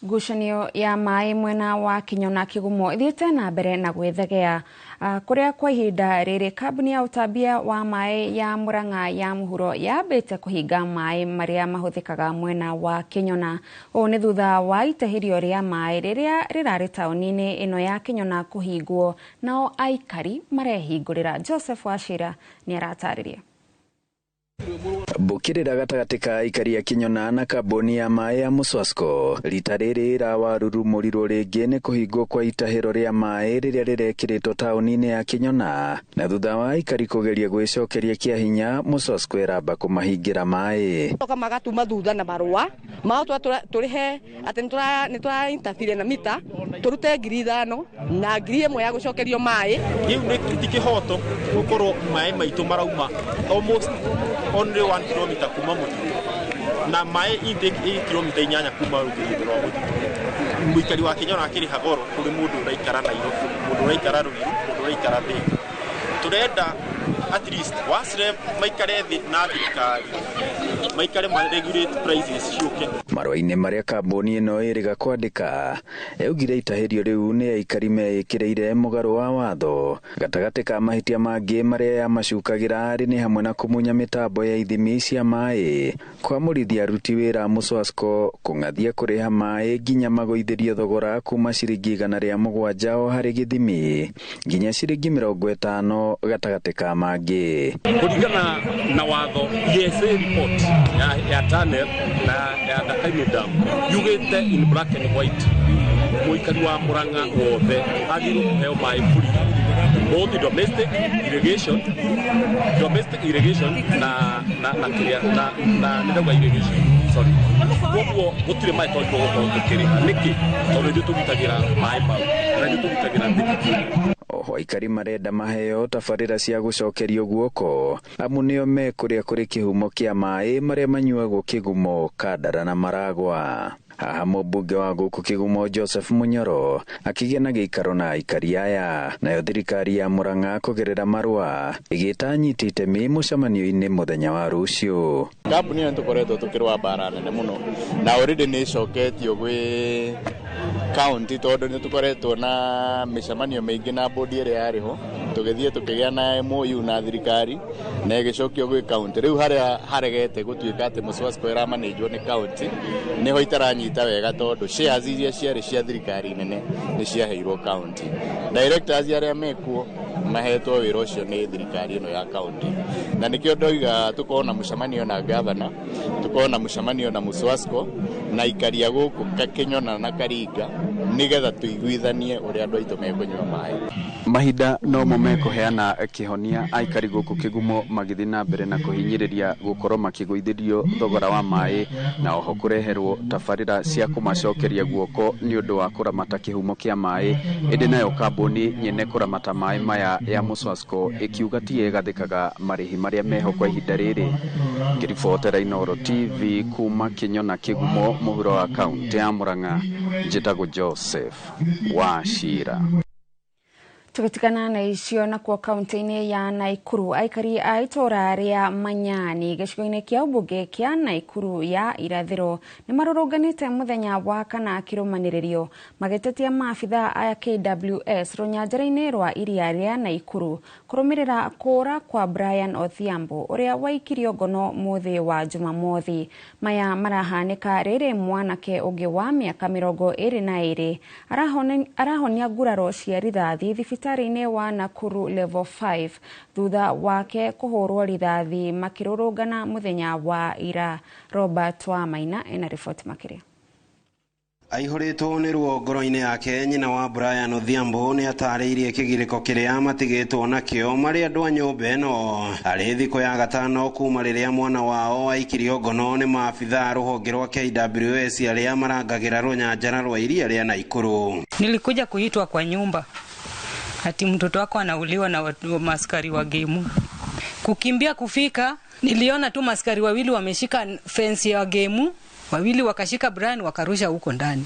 Ngucanio ya maĩ mwena wa Kinyona Kigumo ithiĩte na mbere na gwĩthegea kũrĩa kwa ihinda rĩrĩ kambuni ya ũtambia wa maĩ ya Murang'a ya mũhuro yambĩte kũhinga maĩ marĩa mahũthĩkaga mwena wa Kinyona. Ũũ nĩ thutha wa itahĩrio rĩa maĩ rĩrĩa rĩrarĩ taũni-inĩ ĩno ya Kinyona kũhingwo, nao aikari marehingũrĩra. Joseph Wachira nĩ aratarĩria. Bukirira gatagati ka aikari ya Kinyona na kambuni ya maĩ ya Muswasco rita rĩrĩ irawarurumũrirwo rĩngĩ nĩ kũhingwo kwa itahĩro rĩa maĩ rĩrĩa rĩrekĩrĩtwo taũni-inĩ ya Kinyona, na thutha wa aikari kũgeria gwĩcokeria kĩa hinya, Muswasco ĩramba kũmahingĩra maĩ. Toka magatuma thutha na barua mao tũrĩhe atĩ nĩtũra interfere na mita tũrute 5,000 na 1,000 ya gũcokerio maĩ. Rĩu nĩ kĩhoto gũkorwo maĩ maitũ marauma almost only 1 kilometer kuma mũtitũ na maĩ intake 8 kilomita 8 kuma rũgĩrĩrĩ rwa mũtitũ. Mũikari wa Kinyona akĩrĩha goro kũrĩ mũndũ ũraikara Nairobi, mũndũ ũraikara Ruiru, mũndũ ũraikara Thĩka. Turenda at least wasire maikare thĩ na thirikari maikare ma regulate prices ciuke. Marũa-inĩ marĩa kambuni ĩno ĩrĩga kwandĩka yaugire itahĩrio rĩu nĩ aikari meĩkĩrĩire mũgarũ wa watho. Gatagatĩ ka mahĩtia mangĩ marĩa yamacukagĩra arĩ nĩ hamwe na kũmunya mĩtambo ya ithimi cia maĩ, kwamũrithia aruti wĩra Muswasco, kũng'athia kũrĩha maĩ nginya magũithĩrio thogora kuma ciringi 107 o harĩ gĩthimi nginya ciringi 50 gatagatĩ ka mangĩ. Kũringana na watho ESA report ya Tanel na ya Dakaine Dam yugĩte in black and white mũikari wa Murang'a wothe agĩrĩirwo kũheo maĩ free, both domestic irrigation na nĩrauga irrigation, sorry. Koguo gũtirĩ maĩ tondũ gũkorwo tũkĩrĩha nĩkĩ tondũ nĩ tũgitagĩra maĩ mau na nĩ tũgitagĩra thirikari. Oho aikari marenda maheo tabarĩra cia gũcokerio guoko amu nĩo me kũrĩa kũrĩ kĩhumo kĩa maĩ marĩa manyuagwo Kĩgumo, Kandara na Maragwa. Haha mũmbunge wa gũkũ Kĩgumo Joseph Munyoro akĩgĩa na gĩikaro na aikari aya, nayo thirikari ya Murang'a kũgerera marũa ĩgĩta anyiti itemi mũcemanio-inĩ mũthenya wa rũciũ. Kambuni ĩno tũkoretwo tũkĩrũa mbara nene mũno na already nĩ ĩcoketio gwĩ county tondũ nĩ tũkoretwo na mĩcemanio mĩingĩ na bodi ĩrĩa yarĩho, tũgĩthiĩ tũkĩgĩa na MOU na thirikari na ĩgĩcokio gwĩ county. Rĩu harĩa haregete gũtuĩka atĩ Muswasco ĩramanĩjwo nĩ county nĩho itaranyita wega tondũ shares iria ciarĩ cia thirikari nene nĩ ciaheirwo county. Directors arĩa mekuo mahetwo wĩra ũcio nĩ thirikari ĩno ya county, na nĩkĩo ndoiga tũkorwo na mũcemanio na governor, tũkorwo na mũcemanio na Muswasco na ikaria gũkũ Kinyona na Karinga nĩgetha tũiguithanie ũrĩa andũ aitũ mekũnyua maĩ. Mahinda no mo mekũheana kĩhonia aikari gũkũ Kĩgumo magĩthiĩ na mbere na kũhinyĩrĩria gũkorwo makĩgũithĩrio thogora wa maĩ na oho kũreherwo tabarĩra cia kũmacokeria guoko nĩ ũndũ wa kũramata kĩhumo kĩa maĩ, ĩndĩ nayo kambuni nyene kũramata maĩ maya ya Muswasco ĩkiuga ti ĩgathĩkaga marĩhi marĩa meho kwa ihinda rĩrĩ. Ngĩribotera Inooro TV kuma Kinyona Kĩgumo, mũhuro wa kaunti ya Murang'a, njĩtagwo Joseph Wachira. Tukitikana na icio na kwa kaunti-inĩ ya Naikuru, aikari a itũra rĩa Manyani gĩcigo-inĩ kĩa ũmbunge kĩa Naikuru ya irathĩro nĩ marũrũnganĩte mũthenya wa kana kĩrũmanĩrĩrio magĩtetia maabitha a KWS rũnyanjara-inĩ rwa iria rĩa Naikuru kũrũmĩrĩra kũra kwa Brian Odhiambo ũrĩa waikirio ngono mũthĩ wa Jumamothi. Maya marahanĩka rĩrĩ mwanake ũngĩ wa mĩaka 22 arahonia nguraro cia rithathi thibitarĩ-inĩ wa Nakuru level 5 thutha wake kũhũrwo rithathi makĩrũrũngana mũthenya wa ira. Robert Wamaina ena riboti makĩria. Aihũrĩtwo nĩ ruo ngoro-inĩ yake, nyina wa Brian Odhiambo nĩ atarĩirie kĩgirĩko kĩrĩa matigĩtwo nakĩo marĩ andũ a nyũmba ĩno arĩ thikũ ya gatano kuma rĩrĩa mwana wao aikirio ngono nĩ maabitha rũhonge rwa KWS arĩa marangagĩra rũnyanjara rwa iria rĩa Naikuru. Nilikuja kuitwa kwa nyumba ati mtoto wako anauliwa na maskari wa gemu. Kukimbia kufika, niliona tu maskari wawili wameshika fence ya gemu, wawili wakashika Brian wakarusha huko ndani.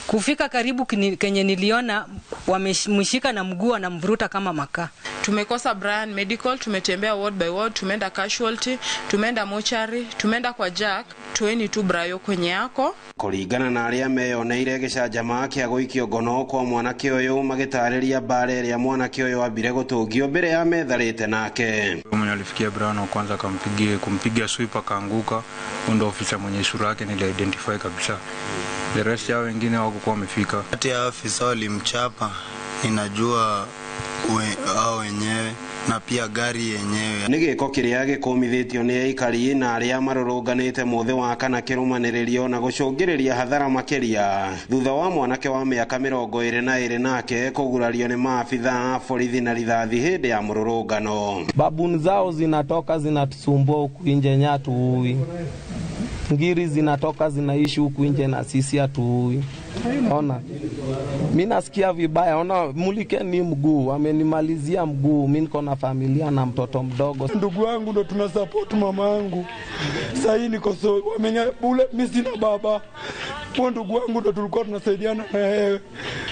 Kufika karibu kenye niliona wamemshika na mguu na mvuruta kama makaa. Tumekosa Brian medical, tumetembea ward by ward, tumeenda casualty, tumeenda mortuary, tumeenda kwa Jack, tueni tu Brayo kwenye yako. Kũringana na arĩa meyoneire gĩcanjama kĩa gũikio ngono kwa mwanake ũyũ magĩtarĩria mbara ĩrĩa mwanake ũyũ ambire gũtũngio mbere ya metharĩte nake. Mwenye alifikia Brian wa kwanza kumpigia sweep akaanguka, ndio ofisa mwenye sura yake nili-identify kabisa. The rest ya wengine hawakuwa wamefika. Kati ya ofisa walimchapa, ninajua wao wenyewe na pia gari yenyewe. Nigiko kiria gikumithitio ni aikari na aria marurunganite muthi wa kana kirumaniririo na gucungiriria hathara makiria thutha wa mwanake wa miaka 22 nake kugurario ni maafitha borithi na rithathi hindi ya mururungano. Babuni zao zinatoka zinatusumbua huku nje, nyatuui ngiri zinatoka zinaishi huku nje na sisi hatuui. Ona, mimi nasikia vibaya. Ona, mulike ni mguu, amenimalizia mguu. Mimi niko na familia na mtoto mdogo. Ndugu wangu ndo tunasupport mama yangu. Sasa hii niko so wamenya bule, mimi sina baba. Kwa ndugu wangu ndo tulikuwa tunasaidiana na yeye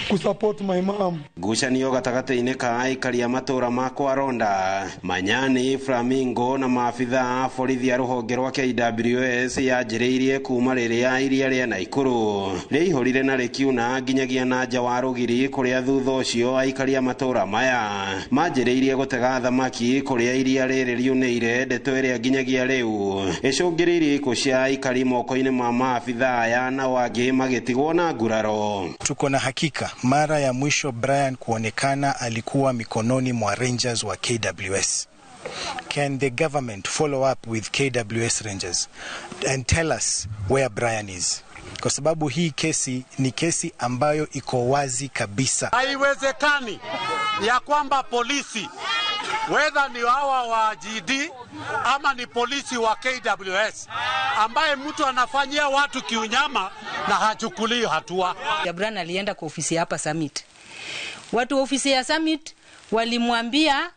kusupport my mom. Gucanio gatagati-ini ka aikari matura makwa Ronda, Manyani, Flamingo na maafitha borithi a ruhonge rwa KWS yanjiriirie kuma riria iria ria Naikuru riihurire na rikiuna nginyagia na nja wa rugiri kuria thutha ucio aikari matura maya manjiriirie gutega thamaki kuria iria riri riunire ndeto iria nginyagia riu icungiriirie ikucia aikari moko-ini ma maafitha aya na wangi magitigwo na nguraro. Tuko na hakika mara ya mwisho Brian kuonekana alikuwa mikononi mwa Rangers wa KWS. Can the government follow up with KWS Rangers and tell us where Brian is? Kwa sababu hii kesi ni kesi ambayo iko wazi kabisa. Haiwezekani ya kwamba polisi, whether ni hawa wa GD ama ni polisi wa KWS, ambaye mtu anafanyia watu kiunyama na hachukulii hatua. Brian alienda kwa ofisi hapa Summit. Watu ofisi ya Summit walimwambia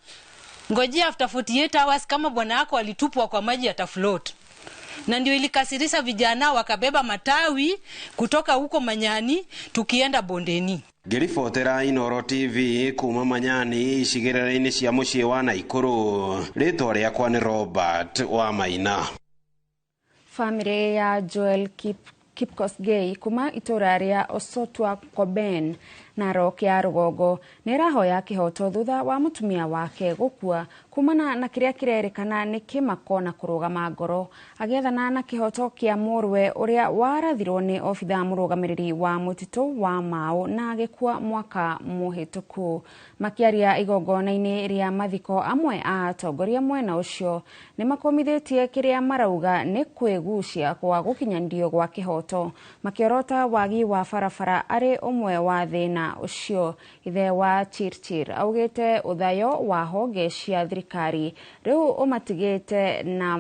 ngojea after 48 hours kama bwana yako alitupwa kwa maji atafloat. Na ndio ilikasirisha vijana wakabeba matawi kutoka huko Manyani tukienda bondeni. Ngiribotera Inoro TV kuma Manyani icigĩrĩra-inĩ cia mũciĩ wa Naikuru. Rĩtwa rĩakwa nĩ Robert wa Maina. Family ya Joel Kipkosgei kuma itura ria Osotwa Koben Narok ya Rugogo nirahoya kihoto thutha wa mutumia wake gukua kumana na kiria kirerikana ni kimako na kurugama ngoro agethana na kihoto kia murwe uria warathirwo ni ofitha murugamiriri wa mutito wa Mau na agikua mwaka muhituku. Makiaria igongona-ini ria mathiko amwe a atongoria mwena ucio ni makomithitie kiria marauga ni kwigucia kwa gukinyandio gwa kihoto makiorota wagi wa farafara ari umwe wa thina ucio. Ithe wa Chirchir augite uthayo wa honge cia thirikari riu umatigite na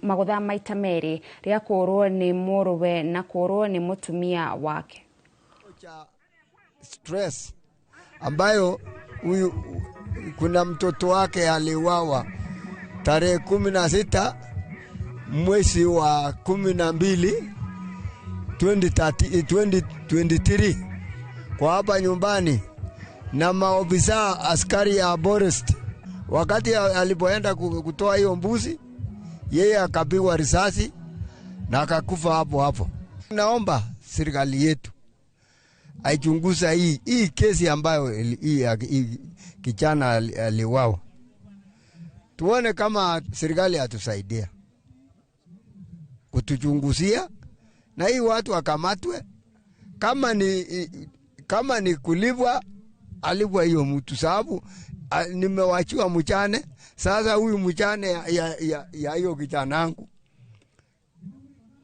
magutha maita meri ria kurwo ni muruwe na kurwo ni mutumia wake. Stress ambayo huyu kuna mtoto wake aliwawa tarehe 16 mwezi wa 12 2023 kwa hapa nyumbani na maofisa askari ya Forest. Wakati alipoenda kutoa hiyo mbuzi, yeye akapigwa risasi na akakufa hapo hapo. Naomba serikali yetu aichunguza hii kesi ambayo hii kijana aliwawa. Tuone kama serikali atusaidia kutuchunguzia na hii watu akamatwe. Kama ni kulipwa, alipwa hiyo mtu, sababu nimewachiwa mchane. Sasa huyu mchane ya hiyo kijana wangu,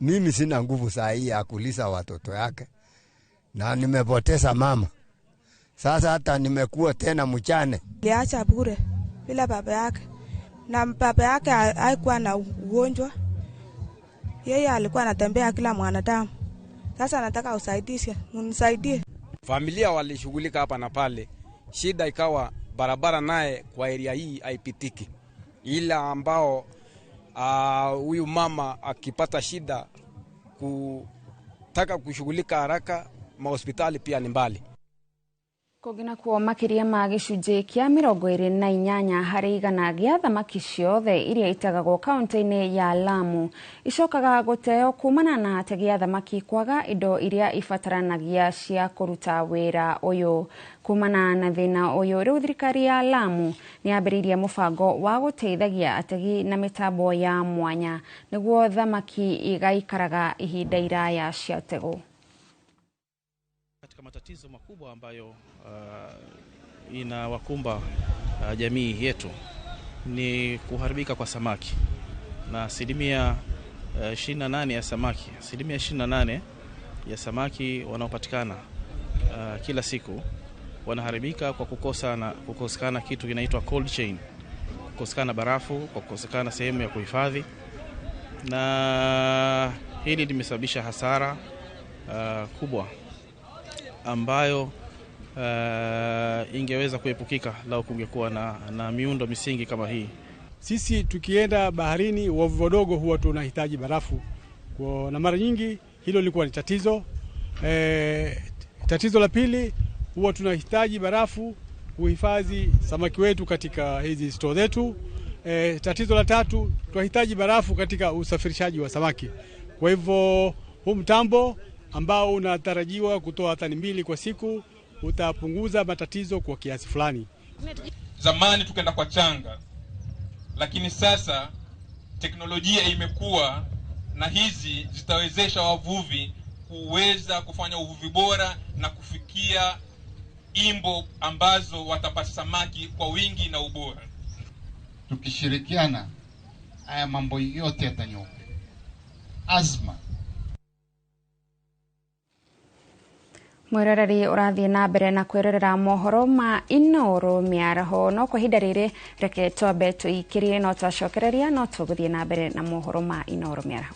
mimi sina nguvu saa hii ya kulisa watoto yake na nimepoteza mama. Sasa hata nimekuwa tena mchane. Liacha bure bila baba yake, na baba yake haikuwa na ugonjwa, yeye alikuwa anatembea kila mwanadamu. Sasa nataka usaidizi, unisaidie. Familia walishughulika hapa na pale, shida ikawa barabara naye kwa area hii haipitiki, ila ambao huyu mama akipata shida kutaka kushughulika haraka, mahospitali pia ni mbali. Kogina kuo makiria ma gicunji kia 28 hari igana gia thamaki ciothe iria itagagwo kaunti-ini ya Lamu icokaga guteo kumana na ategi a thamaki kwaga indo iria ibataranagia cia kuruta wira uyu. Kumana na thina uyu, riu thirikari ya Lamu ni yambiririe mubango wa guteithagia ategi na mitambo ya mwanya niguo thamaki igaikaraga ihinda iraya cia tego. Katika matatizo makubwa ambayo inawakumba jamii yetu ni kuharibika kwa samaki, na asilimia 28 ya samaki, asilimia 28 ya samaki wanaopatikana kila siku wanaharibika kwa kukosekana kitu kinaitwa cold chain, kukosekana barafu, kwa kukosekana sehemu ya kuhifadhi, na hili limesababisha hasara kubwa ambayo ingeweza kuepukika lau kungekuwa na miundo misingi kama hii. Sisi tukienda baharini, wavuvi wadogo huwa tunahitaji barafu, na mara nyingi hilo lilikuwa ni tatizo. Tatizo la pili, huwa tunahitaji barafu kuhifadhi samaki wetu katika hizi store zetu. Tatizo la tatu, tunahitaji barafu katika usafirishaji wa samaki. Kwa hivyo huu mtambo ambao unatarajiwa kutoa tani 2 kwa siku utapunguza matatizo kwa kiasi fulani. Zamani tukenda kwa changa, lakini sasa teknolojia imekuwa na hizi zitawezesha wavuvi kuweza kufanya uvuvi bora na kufikia imbo ambazo watapata samaki kwa wingi na ubora. Tukishirikiana haya mambo yote yatanyoka. Azma Mwiroreri urathie na mbere na kwirorera mohoro ma Inooro miaraho no kwa hinda riri reke twambe tuikirie no twacokereria no tuguthie na mbere na mohoro ma Inooro miaraho.